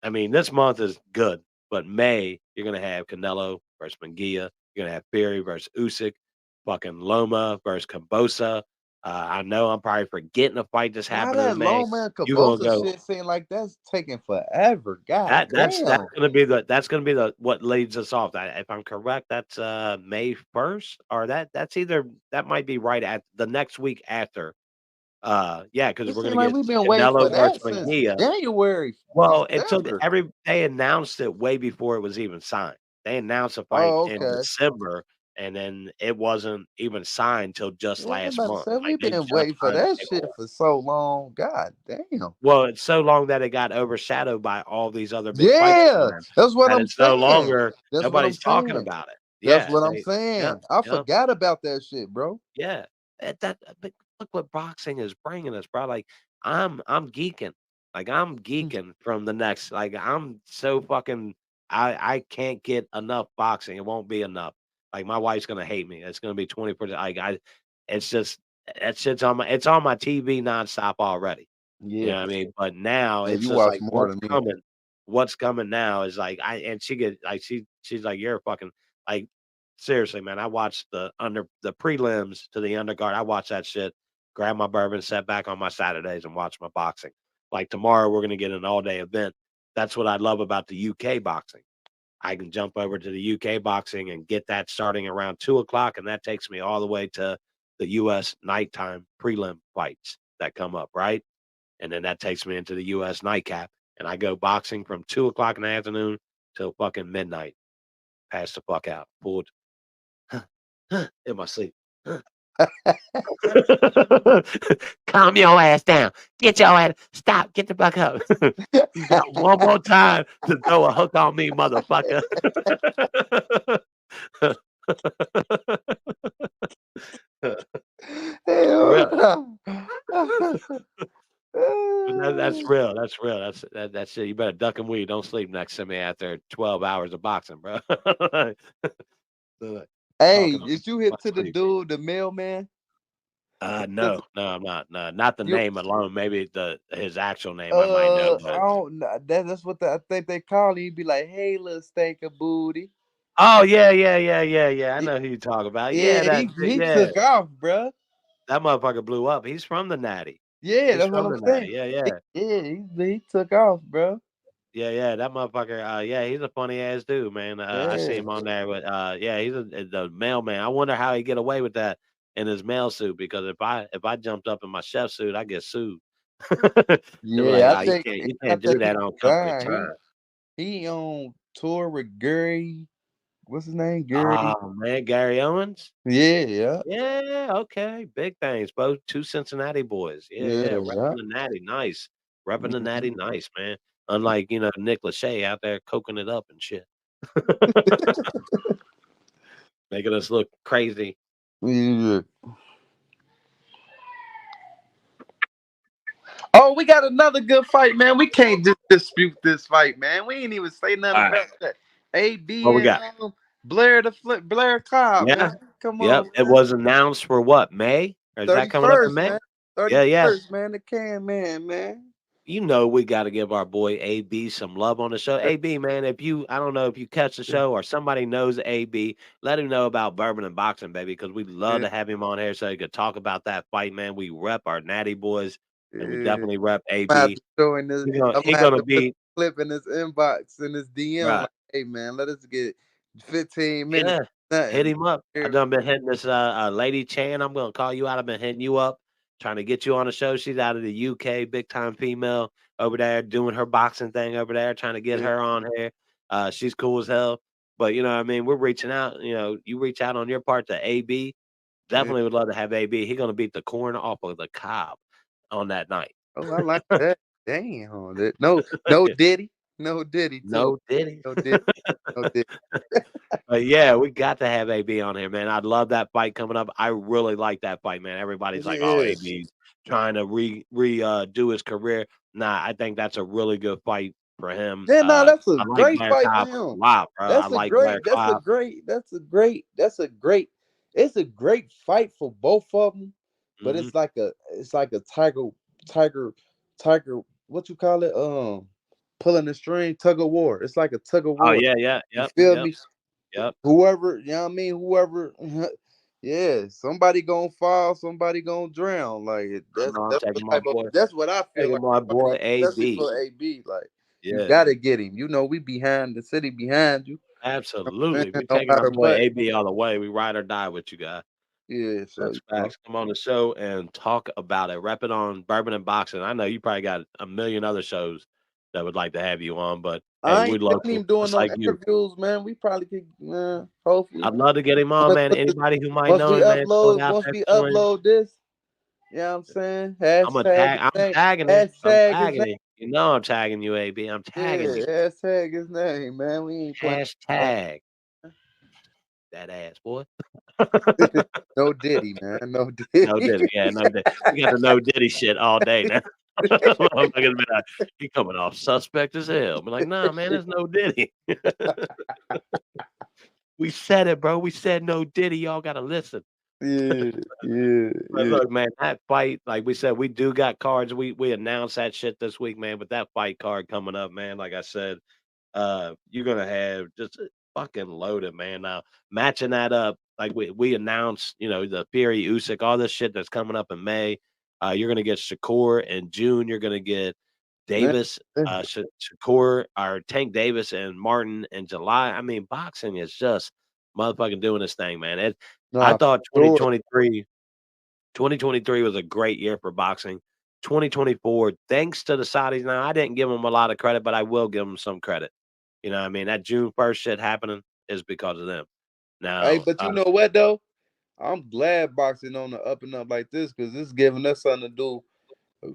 I mean, this month is good, but May you're gonna have Canelo versus Munguia. You're gonna have Fury versus Usyk, fucking Loma versus Kambosa. I know I'm probably forgetting a fight that's happening in May. Loma and Kambosa shit seem like that's taking forever. God, that's gonna be the what leads us off. If I'm correct, that's May 1st, or that might be right at the next week after. Because we're gonna get we've been waiting for that since January. Well, they announced it way before it was even signed. They announced a fight in December, and then it wasn't even signed till just last month. We've been waiting for that shit for so long. God damn. Well, it's so long that it got overshadowed by all these other big fights. Yeah, that's what I'm saying. No longer nobody's talking about it. That's what I'm saying. I forgot about that shit, bro. Yeah, look what boxing is bringing us, bro. Like I'm geeking. Like I'm geeking from the next. Like I'm so fucking. I can't get enough boxing. It won't be enough. Like my wife's gonna hate me. It's gonna be 20%. Like it's just that shit's on my. It's on my TV nonstop already. Yeah, you know what I mean. But now it's just like what's coming. What's coming now is like she get like she's like you're fucking like seriously, man. I watched the prelims to the undercard. I watched that shit. Grab my bourbon, sit back on my Saturdays, and watch my boxing. Like tomorrow, we're gonna get an all-day event. That's what I love about the UK boxing. I can jump over to the UK boxing and get that starting around 2:00, and that takes me all the way to the US nighttime prelim fights that come up, right? And then that takes me into the US nightcap. and I go boxing from 2 o'clock in the afternoon till fucking midnight. Pass the fuck out. Pulled in my sleep. Calm your ass down. Get your ass. Stop. Get the fuck up. You got one more time to throw a hook on me, motherfucker. Real. That's real. That's real. That's it. You better duck and weave. Don't sleep next to me after 12 hours of boxing, bro. Hey, did you hit to the dude, the mailman? No, I'm not. No, not the name alone. Maybe his actual name I might know. But... I don't know. That's what I think they call him. He'd be like, "Hey, little stinker booty." Oh yeah. I know who you talk about. Yeah, he took off, bro. That motherfucker blew up. He's from the Natty. Yeah, that's what I'm saying. Yeah. He took off, bro. Yeah, that motherfucker. Yeah, he's a funny ass dude, man. I see him on there, but yeah, he's the mailman. I wonder how he get away with that in his mail suit, because if I jumped up in my chef suit, I get sued. Yeah, like, you can't do that on company time. He on tour with Gary. What's his name? Gary. Oh man, Gary Owens. Yeah. Okay, big things, both 2 Cincinnati boys. Yeah. Repping the Natty, nice. Repping the Natty, nice, man. Unlike Nick Lachey out there coking it up and shit, making us look crazy. Yeah. Oh, we got another good fight, man. We can't just dispute this fight, man. We ain't even say nothing about that. AB and Blair Cobb, man. Come on. Man. It was announced for what, May? Or is that coming up in May? Man. 31st, man. The Can man. We got to give our boy AB some love on the show. AB, man, I don't know if you catch the show or somebody knows AB, let him know about Bourbon and Boxing, baby, because we'd love to have him on here so he could talk about that fight, man. We rep our Natty boys, and we definitely rep AB. He's gonna be clip in his inbox in his DM. Right. Like, hey, man, let us get 15 minutes. Yeah, hit him up. I done been hitting this Lady Chan. I'm gonna call you out. I've been hitting you up, trying to get you on the show. She's out of the UK, big time female over there, doing her boxing thing over there, trying to get her on here. She's cool as hell. But you know what I mean? We're reaching out. You reach out on your part to AB. Definitely would love to have AB. He's gonna beat the corn off of the cob on that night. Oh, I like that. Damn. No Diddy. No Diddy. No Diddy. But yeah, we got to have AB on here, man. I'd love that fight coming up. I really like that fight, man. Everybody's like, "Oh, AB's trying to do his career." Nah, I think that's a really good fight for him. Yeah, no, that's a great fight for him. Wow, bro. It's a great fight for both of them. But it's like a tiger. What you call it? Pulling the string, tug of war. It's like a tug of war. Oh yeah. You feel me? Yep. Whoever, whoever. Yeah, somebody gonna fall, somebody gonna drown. Like that's what I feel like. My boy AB. For AB, like you gotta get him. We behind the city behind you. Absolutely, we taking our boy AB all the way. We ride or die with you guys. Yeah, that's facts. Come on the show and talk about it. Rep it on Bourbon and Boxing. I know you probably got a million other shows that would like to have you on, but we'd love to. Doing no interviews, man. We probably could, hopefully. I'd love to get him on, man. Anybody who might know him, man. Once we upload this, you know what I'm saying? I'm tagging it. You know I'm tagging you, AB. I'm tagging you. Hashtag his name, man. We ain't hashtag that ass, boy. No Diddy, man. No Diddy. No Diddy. Yeah, no Diddy. We got the no Diddy shit all day now. He coming off suspect as hell. Be like, nah, man, there's no Diddy. We said it, bro. We said no Diddy. Y'all gotta listen. Yeah. But look, man, that fight, like we said, we do got cards. We announced that shit this week, man. But that fight card coming up, man, like I said, you're gonna have just fucking loaded, man. Now matching that up, like we announced, the Fury Usyk, all this shit that's coming up in May. You're gonna get Shakur in June. You're gonna get Davis, Shakur, or Tank Davis and Martin in July. I mean, boxing is just motherfucking doing this thing, man. I thought 2023 was a great year for boxing. 2024, thanks to the Saudis. Now, I didn't give them a lot of credit, but I will give them some credit. You know what I mean? That June 1st shit happening is because of them. Hey, Now, but you know what though? I'm glad boxing on the up and up like this because it's giving us something to do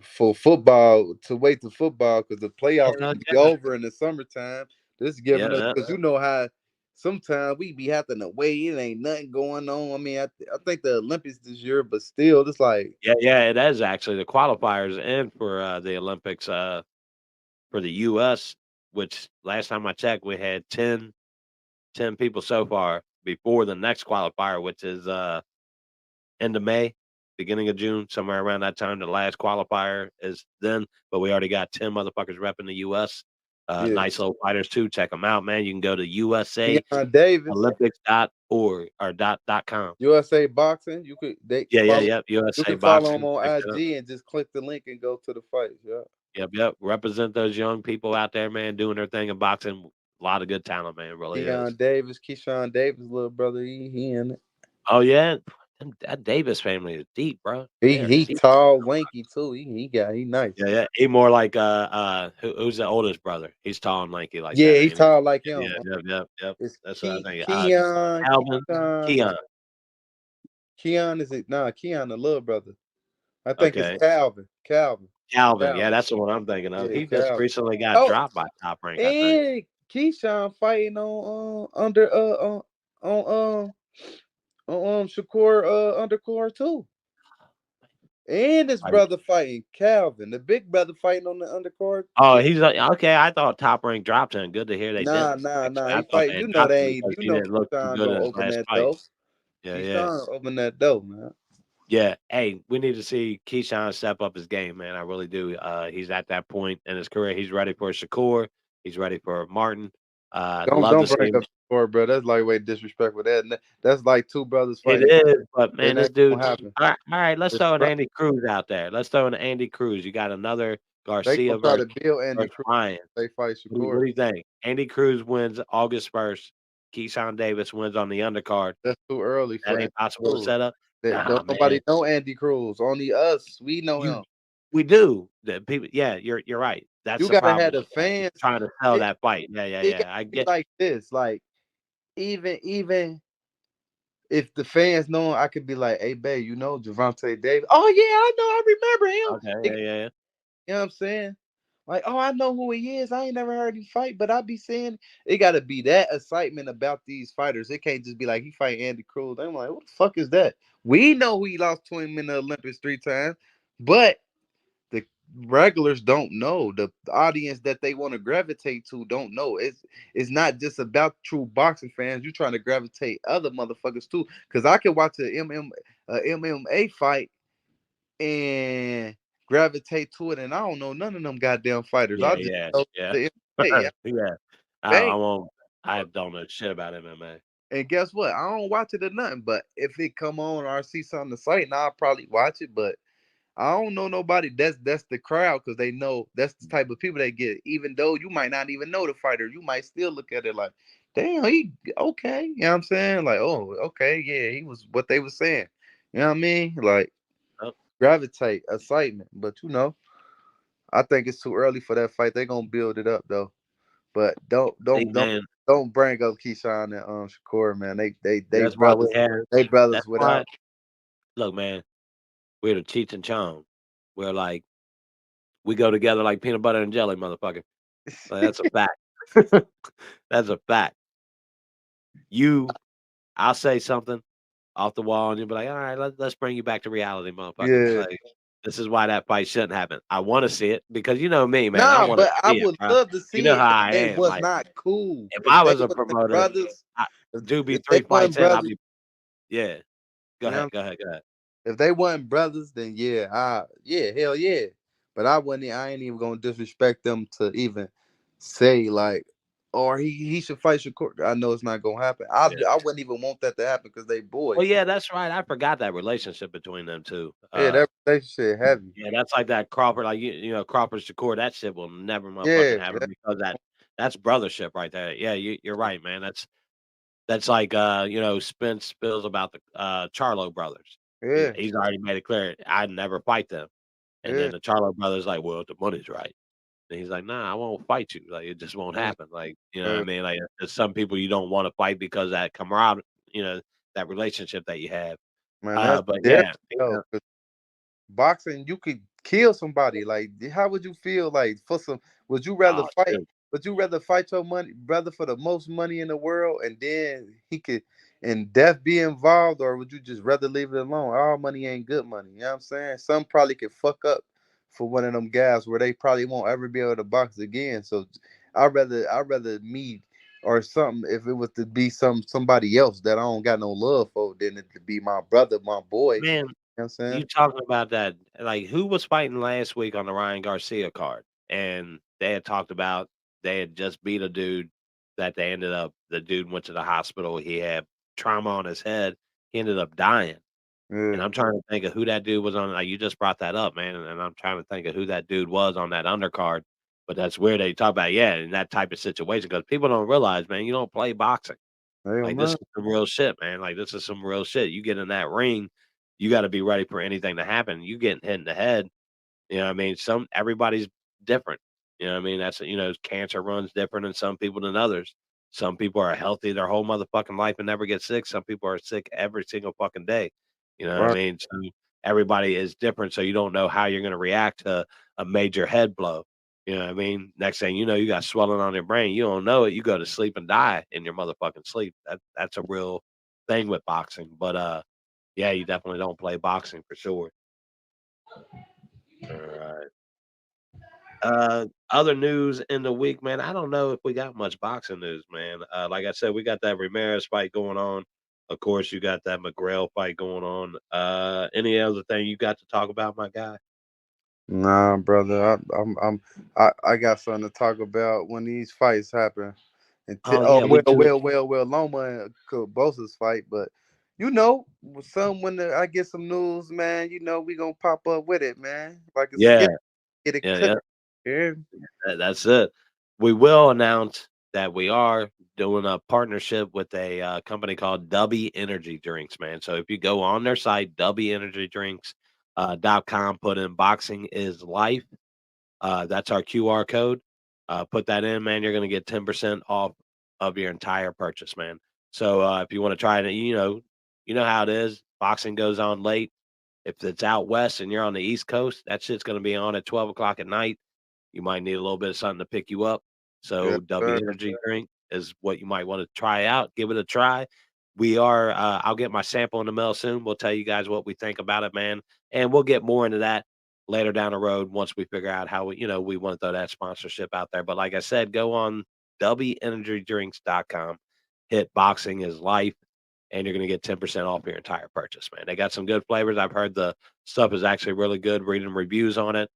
for football to wait to football because the playoffs yeah, gonna be over in the summertime. This is giving us yeah, because you know how sometimes we be having to wait. It ain't nothing going on. I mean, I think the Olympics this year, but still, it's like yeah, it is actually the qualifiers in for the Olympics for the U.S., which last time I checked, we had 10 people so far before the next qualifier, which is end of May, beginning of June, somewhere around that time. The last qualifier is then, but we already got 10 motherfuckers repping the U.S. yeah, Nice little fighters too. Check them out, man. You can go to Deion Davis, USAolympics.org or .com. USA Boxing. You could they follow. Yep. You USA can follow them Boxing. on Check that out. IG and just click the link and go to the fight. Yeah. Yep. Represent those young people out there, man, doing their thing in boxing. A lot of good talent, man. It really is. Deion Davis, Keyshawn Davis, little brother, he in it. Oh yeah, that Davis family is deep, bro. They are He deep. tall, lanky too. He nice. Yeah. He more like who's the oldest brother? He's tall and lanky like Yeah, that, he ain't he? tall like Yeah, him. yep. It's That's what I think. Keon. Calvin, Keon. Keon is it? Nah, Keon the little brother. I think it's Okay, Calvin. Calvin. Yeah, Calvin. that's the one I'm thinking of. Yeah, He just Calvin. recently got Oh, dropped by Top Rank, I think. and Keyshawn fighting on under on Shakur undercore too. And his Like, brother fighting Calvin, the big brother fighting on the undercard. oh, he's like, okay. I thought Top Rank dropped him. Good to hear they Nah, didn't. nah, Actually, nah. I He thought fight. they You had know dropped they him ain't. because You he know didn't look too Keyshawn good in don't his open last that fight. door. Yeah. Keyshawn open that door, man. Yeah, hey, we need to see Keyshawn step up his game, man. I really do. He's at that point in his career. He's ready for Shakur. He's ready for Martin. Love to Don't see bring him. up Shakur, bro. That's lightweight disrespectful. That's like two brothers It fighting. is, but It man, this ain't dude. gonna happen. All right. Let's It's throw an bro- Andy Cruz out there. Let's throw an Andy Cruz. You got another they Garcia gonna try to build Andy versus Cruz. Ryan. They fight What Shakur. do you think? Andy Cruz wins August 1st. Keyshawn Davis wins on the undercard. That's too early That for Andy ain't possible to Cruz. set up. Nah, Don't man. nobody know Andy Cruz. Only us. We know You him. We do. The people, yeah, you're right. That's You the gotta problem have the with fans. trying to sell It that fight. it gotta Yeah. I be get like this. Like even if the fans know, I could be like, "Hey, babe, you know Javante Davis? Oh yeah, I know. I remember him. okay, yeah. You know what I'm saying? Like, oh, I know who he is. I ain't never heard him fight, but I be saying it got to be that excitement about these fighters. It can't just be like he fight Andy Cruz. I'm like, what the fuck is that? We know he lost to him in the Olympics 3 times, but the regulars don't know. The audience that they want to gravitate to don't know. It's not just about true boxing fans. You trying to gravitate other motherfuckers too. Because I can watch MMA fight and gravitate to it, and I don't know none of them goddamn fighters. I just know Yeah. the MMA. Yeah. I Bang. won't. I don't know shit about MMA. And guess what? I don't watch it or nothing. But if it come on or I see something to say, now I'll probably watch it. But I don't know nobody. That's the crowd because they know that's the type of people they get. Even though you might not even know the fighter, you might still look at it like, damn, he okay. You know what I'm saying? Like, oh, okay, yeah, he was what they were saying. You know what I mean? Like Oh, gravitate, excitement. But I think it's too early for that fight. They're gonna build it up though. But see, man, don't bring up Keyshawn and Shakur, man. They that's why we brothers. have. They brothers That's why. without. Look, man, we're the Cheech and Chong. We're like we go together like peanut butter and jelly, motherfucker. Like, that's a fact. That's a fact. I'll say something off the wall, and you'll be like, "All right, let's bring you back to reality, motherfucker." Yeah. Like, this is why that fight shouldn't happen. I want to see it because you know me, man. I Nah, want to but I see it, would bro. love to You see know it how if I they am. was Like, not cool. if If I they was a wasn't promoter, brothers, I do be if they 3 wasn't fights in. I'll brothers, be yeah. Go you know, ahead. Go ahead. Go ahead. if they wasn't brothers, then yeah, hell yeah. But I ain't even gonna disrespect them to even say like, or he should fight Shakur. I know it's not gonna happen. Yeah. I wouldn't even want that to happen because they Well, boys. yeah, that's right. I forgot that relationship between them two. Yeah, that relationship heavy. Yeah, that's like that Crawford, like you know, Crawford Shakur. That shit will never motherfucking Yeah, happen because that's brothership right there. Yeah, you're right, man. That's like Spence spills about the Charlo brothers. yeah. He's already made it clear I'd never fight them. And then the Charlo brother's like, well, the money's right. And he's like, nah, I won't fight you. Like, it just won't happen. Like, you know what I mean? Like, there's some people you don't want to fight because that camaraderie, that relationship that you have. Man, that's But death yeah, though. Boxing, you could kill somebody. Like, how would you feel? Like, for some, would you rather oh, fight? dude, Would you rather fight your money brother for the most money in the world, and then he could, and death be involved, or would you just rather leave it alone? All money ain't good money. You know what I'm saying? Some probably could fuck up for one of them guys where they probably won't ever be able to box again. So, I'd rather me or something if it was to be somebody else that I don't got no love for than it to be my brother, my boy. You man, know what I'm saying? you talking about that? Like, who was fighting last week on the Ryan Garcia card? And they had talked about they had just beat a dude that they ended up. The dude went to the hospital. He had trauma on his head. He ended up dying. And Yeah. I'm trying to think of who that dude was on. Like, you just brought that up, man, and I'm trying to think of who that dude was on that undercard. But that's weird that you talk about, yeah, in that type of situation because people don't realize, man, you don't play boxing. Hell Like, this no. is some real shit, man. Like, this is some real shit. You get in that ring, you got to be ready for anything to happen. You getting hit in the head, you know what I mean? Everybody's different. You know what I mean? Cancer runs different in some people than others. Some people are healthy their whole motherfucking life and never get sick. Some people are sick every single fucking day. You know what I Right. mean? So everybody is different. So you don't know how you're going to react to a major head blow. You know what I mean? Next thing you know, you got swelling on your brain. You don't know it. You go to sleep and die in your motherfucking sleep. That's a real thing with boxing. But yeah, you definitely don't play boxing for sure. All right. Other news in the week, man. I don't know if we got much boxing news, man. Like I said, we got that Ramirez fight going on. Of course, you got that McGrail fight going on. Any other thing you got to talk about, my guy? Nah, brother. I got something to talk about when these fights happen. Oh yeah, we do. Loma and Bosa's fight, but when I get some news, man, we gonna pop up with it, man. Like a Yeah, skip, get it yeah, cooked. yeah. Yeah. That's it. We will announce that we are doing a partnership with a company called Dubby Energy Drinks, man. So if you go on their site, DubbyEnergyDrinks.com, put in "boxing is life." That's our QR code. Put that in, man. You're going to get 10% off of your entire purchase, man. So if you want to try it, you know how it is. Boxing goes on late. If it's out west and you're on the East Coast, that shit's going to be on at 12 o'clock at night. You might need a little bit of something to pick you up. Yes, So sir. W Energy drink is what you might want to try out. Give it a try. We are. I'll get my sample in the mail soon. We'll tell you guys what we think about it, man, and we'll get more into that later down the road once we figure out how we want to throw that sponsorship out there. But like I said, go on WEnergydrinks.com, hit boxing is life, and you're going to get 10% off your entire purchase, man. They got some good flavors. I've heard the stuff is actually really good. Reading reviews on it,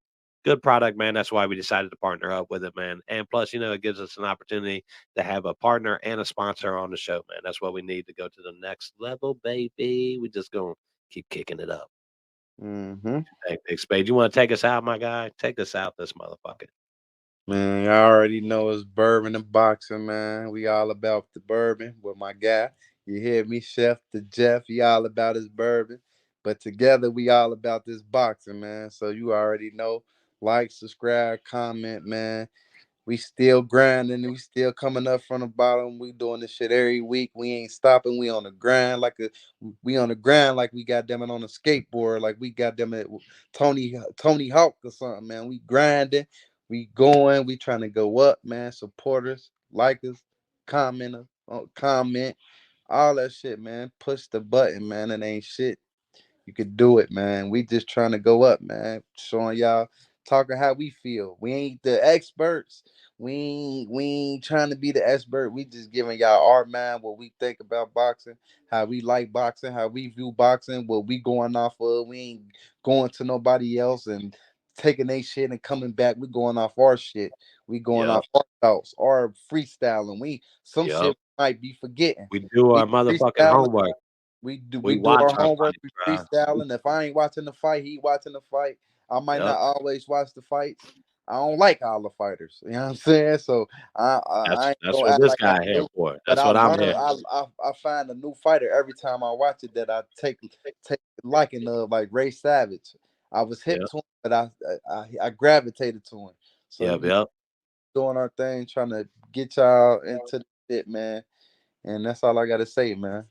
good product, man. That's why we decided to partner up with it, man. And plus, it gives us an opportunity to have a partner and a sponsor on the show, man. That's what we need to go to the next level, baby. We just gonna keep kicking it up. Mm-hmm. Hey, Big Spade, you want to take us out, my guy? Take us out, this motherfucker. Man, you already know it's bourbon and boxing, man. We all about the bourbon with my guy. You hear me, Chef the Jeff? He all about his bourbon. But together we all about this boxing, man. So you already know. Like, subscribe, comment, man. We still grinding. We still coming up from the bottom. We doing this shit every week. We ain't stopping. We on the grind like we got them on a skateboard, like we got them at Tony Hawk or something, man. We grinding. We going. We trying to go up, man. Support us, like us, comment, all that shit, man. Push the button, man. It ain't shit. You could do it, man. We just trying to go up, man. Showing y'all, talking how we feel. We ain't the experts. We ain't trying to be the expert. We just giving y'all our mind, what we think about boxing, how we like boxing, how we view boxing, what we going off of. We ain't going to nobody else and taking their shit and coming back. We going off our shit. We going Yep, off our thoughts, our freestyling. We some yep. shit might be forgetting. We do We our motherfucking freestyling. homework. We We do watch our our homework. fights, We bro. freestyling. If I ain't watching the fight, he watching the fight. I might Yep. not always watch the fights. I don't like all the fighters. You know what I'm saying? So I ain't That's gonna what act this like I guy here do. for. But That's I what I'm learn. here. I find a new fighter every time I watch it that I take liking of, like Ray Savage. I was hip Yep. to him but I gravitated to him. So Yep. doing our thing, trying to get y'all into the shit, man. And that's all I gotta say, man.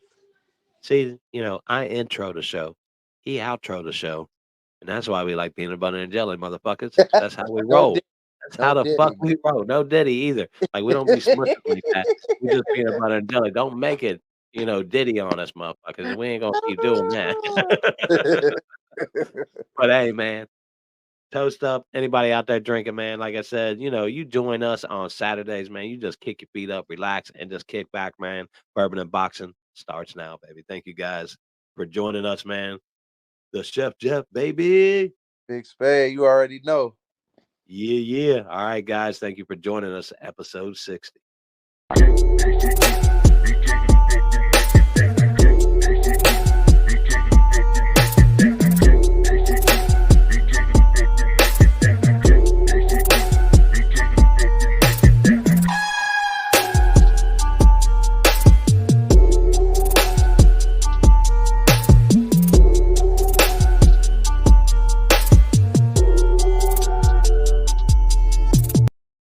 See, I intro the show. He outro the show. And that's why we like peanut butter and jelly, motherfuckers. That's how we No, roll. That's no how the fuck Diddy. we roll. No Diddy either. Like, we don't be smushing like that. We just peanut butter and jelly. Don't make it, Diddy on us, motherfuckers. We ain't gonna keep doing that. But hey, man, toast up. Anybody out there drinking, man? Like I said, you join us on Saturdays, man. You just kick your feet up, relax, and just kick back, man. Bourbon and Boxing starts now, baby. Thank you guys for joining us, man. The Chef Jeff, baby. Big Spade, you already know. Yeah. All right, guys. Thank you for joining us. Episode 60.